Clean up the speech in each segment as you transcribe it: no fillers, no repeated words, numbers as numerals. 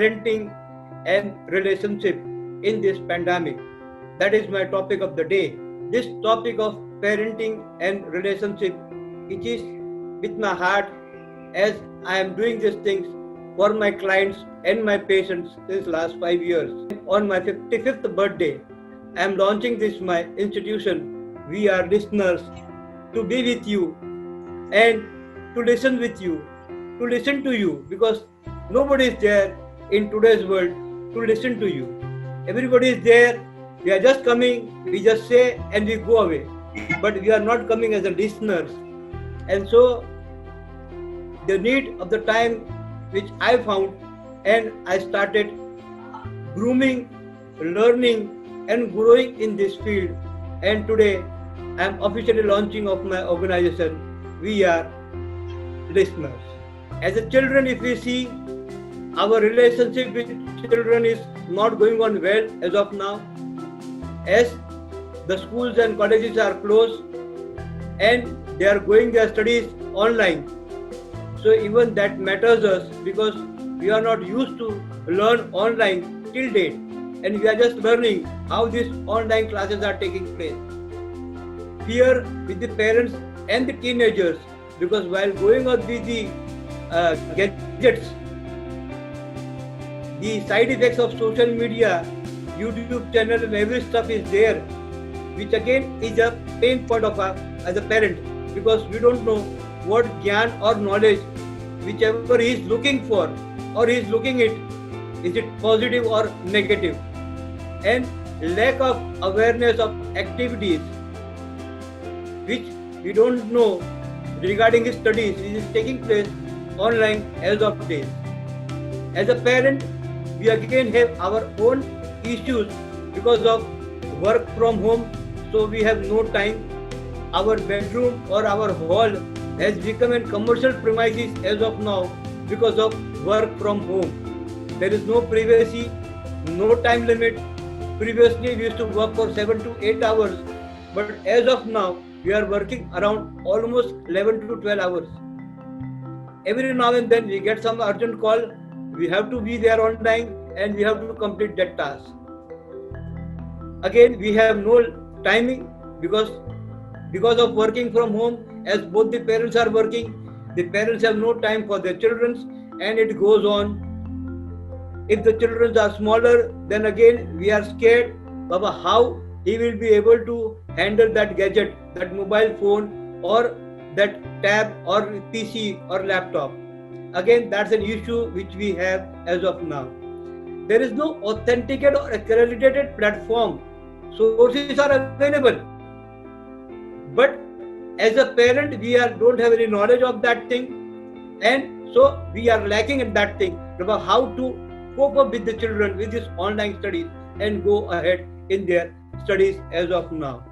parenting and relationship in this pandemic. That is my topic of the day. This topic of parenting and relationship, it is with my heart, as I am doing these things for my clients and my patients since last 5 years. On my 55th birthday, I am launching this my institution. We are listeners to be with you and to listen with you, to listen to you, because nobody is there in today's world to listen to you. Everybody is there. We are just coming, we just say and we go away. But we are not coming as a listeners. And so the need of the time which I found, and I started grooming, learning and growing in this field. And today I am officially launching of my organization. We are listeners. As a children, if we see, our relationship with children is not going on well as of now, as the schools and colleges are closed and they are going their studies online. So even that matters us, because we are not used to learn online till date, and we are just learning how these online classes are taking place. Fear with the parents and the teenagers, because while going on with the gadgets, the side effects of social media, YouTube channel and every stuff is there, which again is a pain point of us as a parent, because we don't know what gyan or knowledge whichever he is looking for or he is looking it, is it positive or negative, and lack of awareness of activities which we don't know regarding his studies is taking place online as of days. As a parent, we again have our own issues because of work from home, so we have no time. Our bedroom or our hall has become a commercial premises as of now because of work from home. There is no privacy, no time limit. Previously we used to work for 7 to 8 hours, but as of now we are working around almost 11 to 12 hours. Every now and then we get some urgent call, we have to be there on time and we have to complete that task. Again, we have no timing because of working from home, as both the parents are working, the parents have no time for their children, and it goes on. If the children are smaller, then again we are scared about how he will be able to handle that gadget, that mobile phone or that tab or PC or laptop. Again, that's an issue which we have as of now. There is no authenticated or accredited platform. Sources are available, but as a parent, we don't have any knowledge of that thing, and so we are lacking in that thing about how to cope up with the children with this online studies and go ahead in their studies as of now.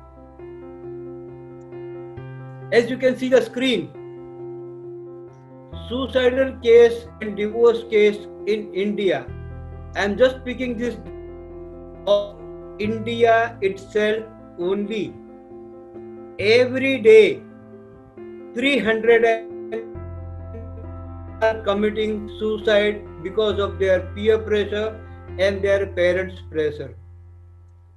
As you can see the screen, suicidal case and divorce case in India. I am just picking this of India itself only. Every day, 300 are committing suicide because of their peer pressure and their parents' pressure.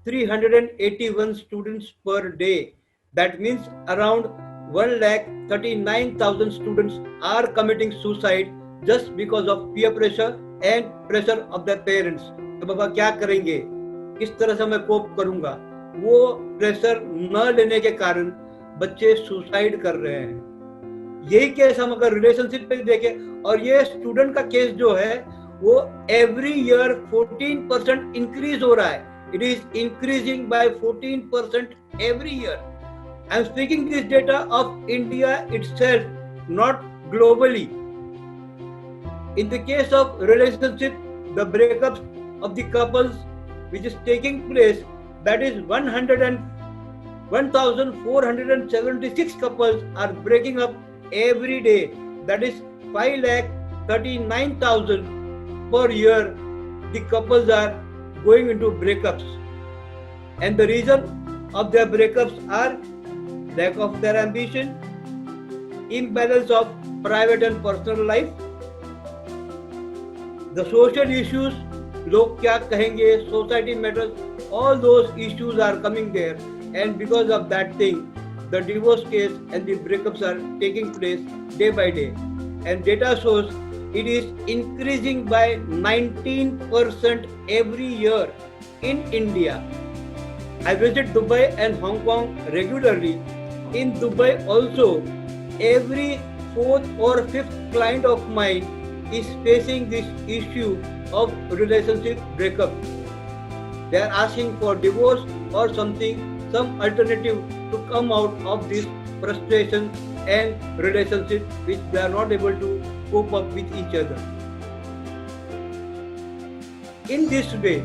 381 students per day. That means around 1,39,000 students are committing suicide just because of peer pressure and pressure of their parents. तो बाबा क्या करेंगे, किस तरह से मैं कोप करूंगा, वो pressure न लेने के कारण बच्चे सुसाइड कर रहे हैं. यही केस हम अगर रिलेशनशिप पे देखें, और ये स्टूडेंट का केस जो है वो एवरी ईयर 14% इंक्रीज हो रहा है. It is increasing by 14% every year. I am speaking this data of India itself, not globally. In the case of relationship, the breakups of the couples which is taking place, that is 1,476 couples are breaking up every day. That is 5,39,000 per year. The couples are going into breakups, and the reason of their breakups are lack of their ambition, imbalance of private and personal life, the social issues, लोग क्या कहेंगे, society matters, all those issues are coming there, and because of that thing the divorce case and the breakups are taking place day by day, and data shows it is increasing by 19% every year in India. I visit Dubai and Hong Kong regularly. In Dubai also, every fourth or fifth client of mine is facing this issue of relationship breakup. They are asking for divorce or something, some alternative to come out of this frustration and relationship which they are not able to cope up with each other. In this way,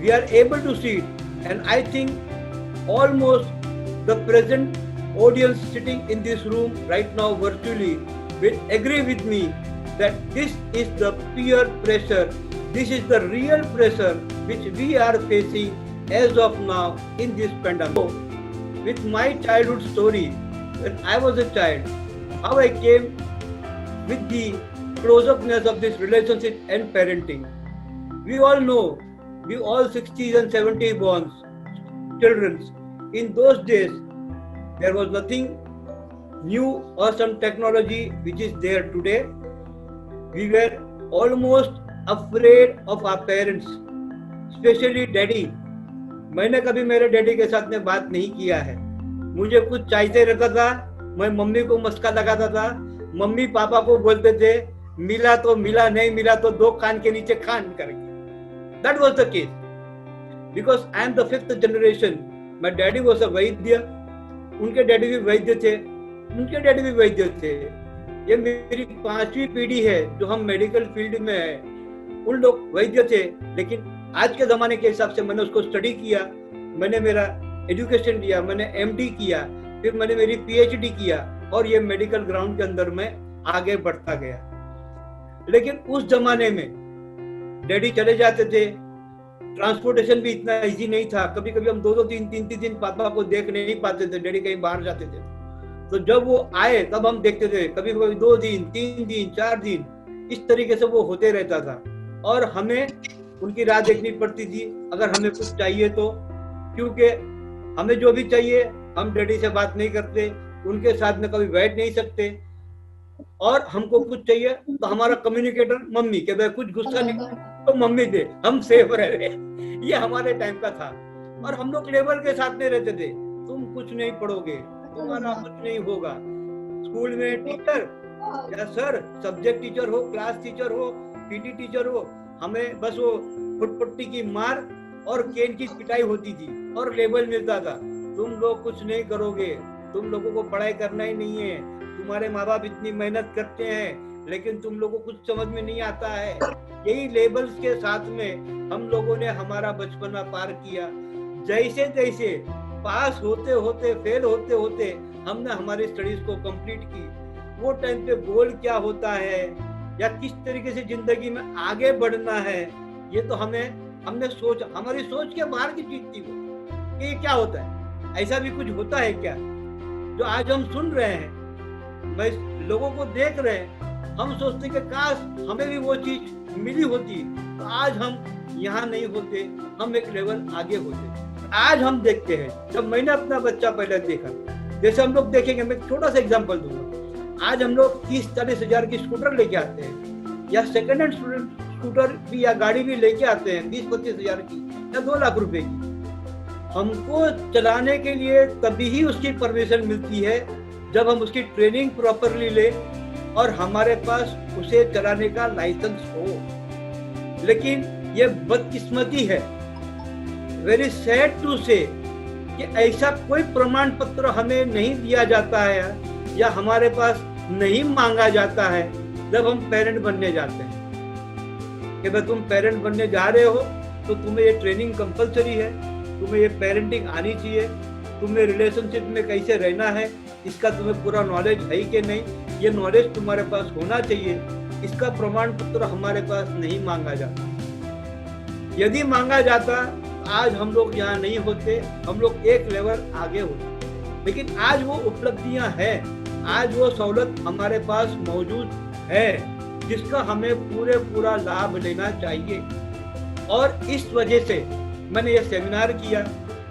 we are able to see it, and I think almost the present audience sitting in this room right now virtually will agree with me that this is the peer pressure. This is the real pressure which we are facing as of now in this pandemic. With my childhood story, when I was a child, how I came with the close-upness of this relationship and parenting. We all know, we all 60s and 70s born children. In those days, there was nothing new or some technology which is there today. We were almost afraid of our parents, especially daddy. मैंने कभी मेरे daddy के साथ में बात नहीं किया है. मुझे कुछ चाहिए रहता था, मैं मम्मी को मस्का लगाता था. मम्मी पापा को बोलते थे, मिला तो मिला, नहीं मिला तो दो कान के नीचे खान करके. That was the case. Because I am the fifth generation. My daddy was a वैद्य, उनके डैडी भी वैद्य थे, उनके डैडी भी वैद्य थे. ये मेरी 5वीं पीढ़ी है जो हम मेडिकल फील्ड में है. उन लोग वैद्य थे, लेकिन आज के जमाने के हिसाब से मैंने उसको स्टडी किया, मैंने मेरा एजुकेशन लिया, मैंने एमडी किया, फिर मैंने मेरी पीएचडी किया, और ये मेडिकल ग्राउंड के अंदर मैं आगे बढ़ता गया. लेकिन उस जमाने में डैडी चले जाते थे, ट्रांसपोर्टेशन भी इतना इजी नहीं था. कभी कभी हम 2-2, 3-3 दिन पापा को देख नहीं पाते थे, डैडी कहीं बाहर जाते थे. तो जब वो आए तब हम देखते थे, कभी कभी 2 दिन, 3 दिन, 4 दिन, इस तरीके से वो होते रहता था. और हमें उनकी राह देखनी पड़ती थी अगर हमें कुछ चाहिए तो, क्योंकि हमें जो भी चाहिए हम डैडी से बात नहीं करते, उनके साथ में कभी बैठ नहीं सकते. और हमको कुछ चाहिए तो हमारा कम्युनिकेटर मम्मी, के भाई कुछ गुस्सा नहीं तो मम्मी दे, हम सेफ रहे. ये हमारे टाइम का था. और हम लोग लेबर के साथ में रहते थे, तुम कुछ नहीं पढ़ोगे, तुम्हारा कुछ नहीं होगा. स्कूल में टीचर या सर, सब्जेक्ट टीचर हो, क्लास टीचर हो, पीटी टीचर हो, हमें बस वो फुटपट्टी की मार और केन की पिटाई होती थी और लेबल मिलता था, तुम लोग कुछ नहीं करोगे, तुम लोगों को पढ़ाई करना ही नहीं है, तुम्हारे माँ बाप इतनी मेहनत करते हैं लेकिन तुम लोगों को कुछ समझ में नहीं आता है. यही लेबल्स के साथ में हम लोगों ने हमारा बचपना पार किया. जैसे तैसे पास होते होते, फेल होते होते हमने हमारी स्टडीज को कंप्लीट की. वो टाइम पे गोल क्या होता है या किस तरीके से जिंदगी में आगे बढ़ना है, ये तो हमने हमारी सोच के बाहर की चीज थी वो, कि ये क्या होता है, ऐसा भी कुछ होता है क्या जो आज हम सुन रहे हैं, मैं लोगों को देख रहे हैं. हम सोचते कि काश हमें भी वो चीज मिली होती तो आज हम यहाँ नहीं होते, हम एक लेवल आगे होते. आज हम देखते हैं, जब मैंने अपना बच्चा पहले देखा, जैसे हम लोग देखेंगे, मैं छोटा सा एग्जांपल दूंगा. आज हम लोग 30-40 हजार की स्कूटर लेके आते हैं, या सेकंड हैंड स्कूटर भी या गाड़ी भी लेके आते हैं 20-25 हजार की या 2 लाख रुपए की. हमको चलाने के लिए तभी ही उसकी परमिशन मिलती है जब हम उसकी ट्रेनिंग प्रॉपरली ले और हमारे पास उसे चलाने का लाइसेंस हो. लेकिन ये बदकिस्मती है, वेरी सैड टू से, कि ऐसा कोई प्रमाण पत्र हमें नहीं दिया जाता है या हमारे पास नहीं मांगा जाता है जब हम पेरेंट बनने जाते हैं. कि भाई तुम पेरेंट बनने जा रहे हो तो तुम्हें ये ट्रेनिंग कंपलसरी है, तुम्हें ये पेरेंटिंग आनी चाहिए, तुम्हें रिलेशनशिप में कैसे रहना है इसका तुम्हें पूरा नॉलेज है कि नहीं, ये नॉलेज तुम्हारे पास होना चाहिए. इसका प्रमाण पत्र हमारे पास नहीं मांगा जाता. यदि मांगा जाता आज हम लोग यहाँ नहीं होते, हम लोग एक लेवल आगे होते. लेकिन आज वो उपलब्धियां हैं, आज वो सहूलत हमारे पास मौजूद है. जिसका हमें पूरा लाभ लेना चाहिए। और इस वजह से मैंने ये सेमिनार किया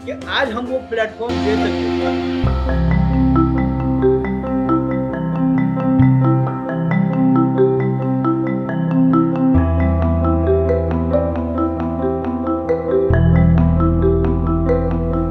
कि आज हम वो प्लेटफॉर्म दे सकें।